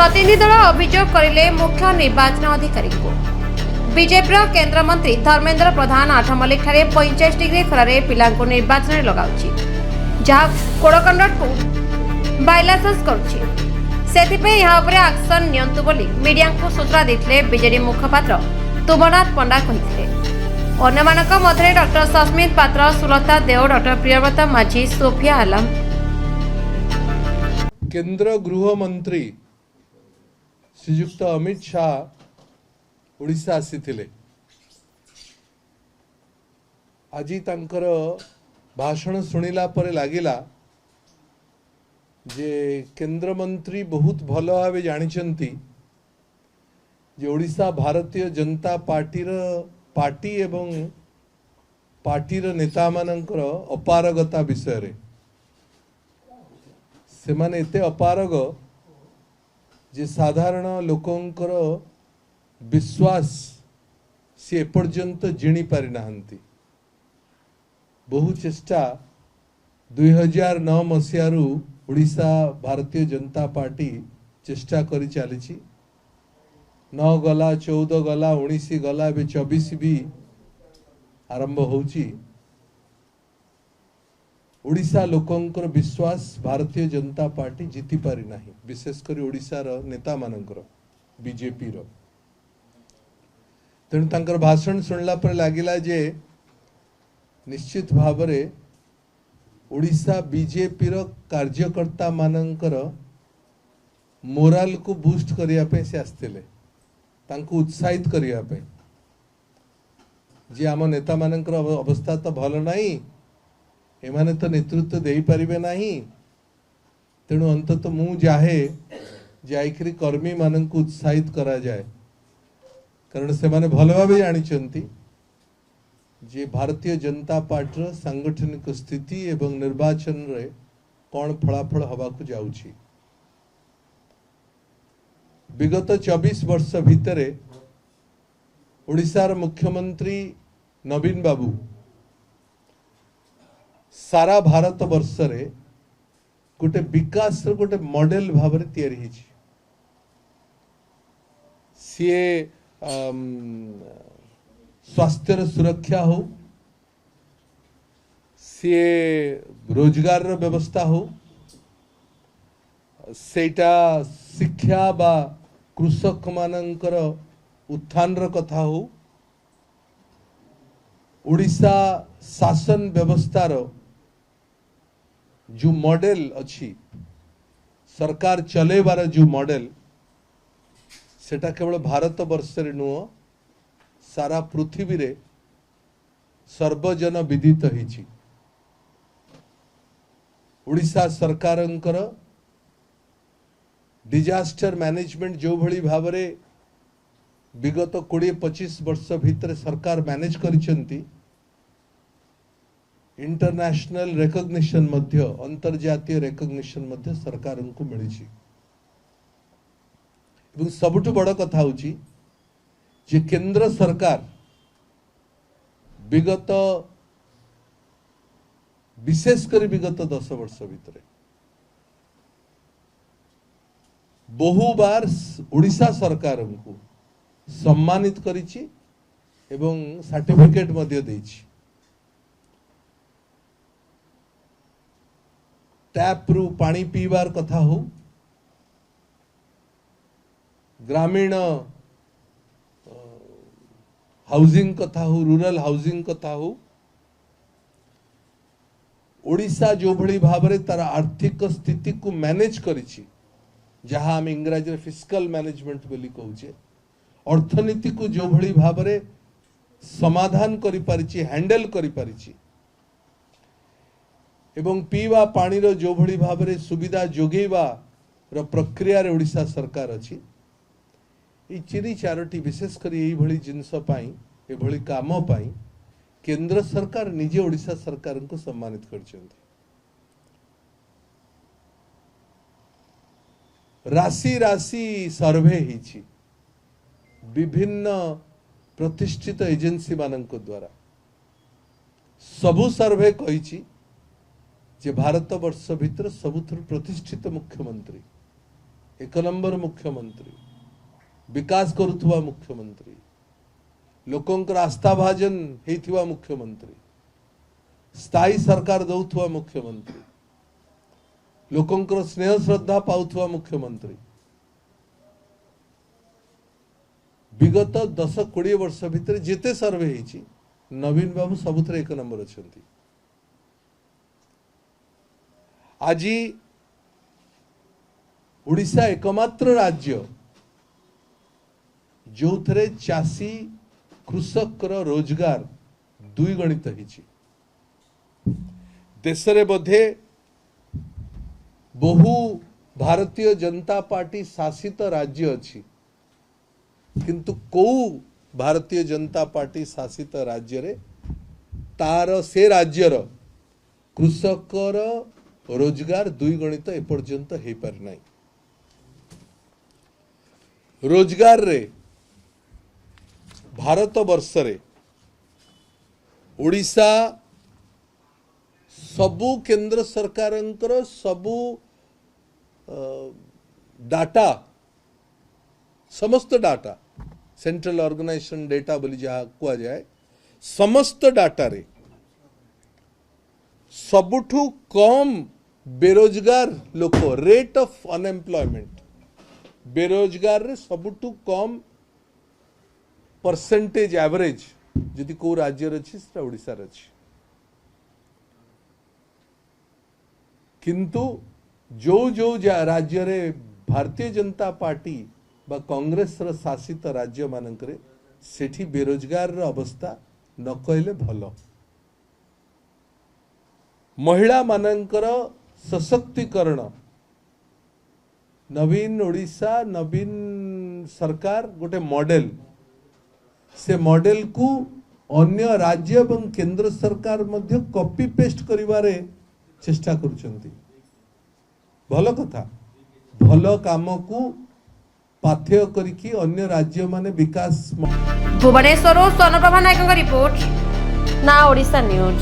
प्रतिनिधि दल अभियोग करिले मुख्य निर्वाचन अधिकारी को बीजेपी केंद्र मंत्री धर्मेंद्र प्रधान आठमल्लिक 45 डिग्री खरारे पिला निर्वाचन लगाउछि जहाँ कोड कंडक्ट को बायलांस करुछि सेथिपे यहाँ उपरे एक्शन नियंतु बोली मीडिया को सूचना देथिले बीजेडी मुखपात्र तुमनाथ पंडा कहिथिले। अन्यमानक मध्य डॉक्टर सस्मित पात्र, सुलता देव, डॉक्टर प्रियव्रत माझी, सोफिया आलम। केंद्र गृह मंत्री श्रीयुक्त अमित शाह ओडिशा आसीथिले। आज तांकर भाषण सुनिला परे लागिला जे केंद्र मंत्री बहुत भल भाव जानिचंती जे ओडिशा भारतीय जनता पार्टी एवं पार्टीर नेता मानकर अपारगता विषय रे से माने एते अपारग जे साधारण लोकंकर विश्वास सी एपर्यंत जिणी पारि नाहंती। बहु चेष्टा 2009 मसीहारू ओडिशा भारतीय जनता पार्टी चेष्टा करी चली 9 गला 14 गला 19 गला 24 भी आरंभ होउची। ओडिशा लोकंकर विश्वास भारतीय जनता पार्टी जीति पारि नाही, विशेषकर ओडिशार नेता मानकर बीजेपी रो। तेणु तांकर भाषण सुनला पर लागिला जे निश्चित भावरे ओडिशा बीजेपी रो कार्यकर्ता मानकर मोराल को बूस्ट करिया पे से आस्थिले, तांको उत्साहित करिया पे जे आम नेता मानकर अवस्था तो भल नाही, एमाने तो नेतृत्व दे पारिबे नाही। तेणु अंतत मु जाहे जाइकरी कर्मी मानक उत्साहित करा जाए, कारण से माने भल भाव जानिचंती जे भारतीय जनता पार्टी सांगठनिक स्थिति एवं निर्वाचन रे कौन फलाफल हवा को जाउची। विगत 24 वर्ष भितरे ओडिशार मुख्यमंत्री नवीन बाबू सारा भारत वर्ष रे गोटे विकास गोटे मॉडल भाव रे तैयारी हिची। सीए स्वास्थ्य सुरक्षा हो, सीए रोजगार व्यवस्था हो, सेटा शिक्षा बा कृषक मानकर उत्थान कथा हो, ओडिशा शासन व्यवस्थार जो मॉडल अच्छी सरकार चलेबार जो मॉडल सेटा केवल भारत वर्ष रे नुह सारा पृथ्वी रे सर्वजन विदित हिची। ओडिशा सरकारंकर डिजास्टर मैनेजमेंट जो भली भाव रे विगत 20-25 वर्ष भितर सरकार मैनेज करिसंती, इंटरनेशनल रिकॉग्निशन मध्य अंतर्जातीय रिकॉग्निशन मध्य सरकार को मिली। सबुठु बड़ कथा होची जे केंद्र सरकार विगत विशेषकर विगत 10 वर्ष भितर बहु बार ओडिशा सरकार को सम्मानित करिछि एवं सर्टिफिकेट मध्य देछि। टैप रु पानी पीवार कथा हो, ग्रामीण हाउसिंग कथा हो, रूरल हाउसिंग कथा हो, ओडिशा जो भली भाव रे तार आर्थिक स्थिति को मैनेज करिछि, जहां हम इंग्रजी रे फिस्कल मैनेजमेंट बोली कहूचे, अर्थनीति को जो भली भाव रे समाधान करि परिछि, हैंडल करि परिछि एवं पीवा पानी रो जो भली भाव रे सुविधा जोगेवा रो प्रक्रिया रे ओडिशा सरकार अछि। ई चिरी चारोटी विशेष कर यही भली जिनस पाई ए भली काम पाई केंद्र सरकार निजे ओडिशा सरकार को सम्मानित करछन्ती। राशि राशि सर्वे हिची विभिन्न प्रतिष्ठित एजेंसी मानक द्वारा सबु सर्वे कहिची जे भारत वर्ष भितर सबुथुर प्रतिष्ठित मुख्यमंत्री एक नंबर मुख्यमंत्री विकास करुवा मुख्यमंत्री लोकंकर आस्थाभाजन हेथिवा मुख्यमंत्री स्थायी सरकार दौथुवा मुख्यमंत्री लोकंकर स्नेह श्रद्धा पाउथुवा मुख्यमंत्री विगत 10-20 वर्ष भितर जिते सर्वे हेची नवीन बाबू सबुथरे एक नंबर अछंती। आज ओडिशा एकमात्र राज्य जो थे चाषी कृषक रोजगार द्विगुणित होइछि। देश रे बोधे बहु भारतीय जनता पार्टी शासित राज्य अछि किंतु को भारतीय जनता पार्टी शासित राज्य रे तार से राज्यर कृषकर रोजगार द्विगुणित एपर्यंत हो पारि नाही। रोजगार रे भारत वर्ष रे ओडिशा सबु केंद्र सरकारंकर सबु डाटा समस्त डाटा सेंट्रल ऑर्गेनाइजेशन डेटा बोली जहाँ कुआ जाए समस्त डाटा रे सबुठु कम बेरोजगार लोक रेट ऑफ अनएम्प्लॉयमेंट बेरोजगार रे सबुठु कम परसेंटेज एवरेज जदि को राज्य अच्छी ओडिशा अच्छी किंतु जो जो राज्य रे भारतीय जनता पार्टी बा कांग्रेस र शासित राज्य मानकरे सेठी बेरोजगार र अवस्था न कहले भल। महिला मानकर सशक्तिकरण नवीन ओडिशा नवीन सरकार गोटे मॉडल से मॉडल को अन्य राज्य एवं केंद्र सरकार मध्य कॉपी पेस्ट करिवारे चेष्टा करुचंती। भल कथा भल काम को पाथ्य करिकी अन्य राज्य माने विकास। भुवनेश्वर स्वर्णप्रभा नायक रिपोर्ट ना Odisha news.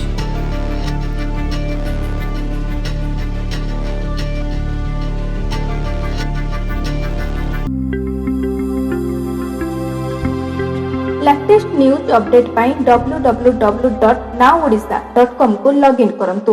Latest news update पाई www.nowodisha.com को लॉगिन करंतु।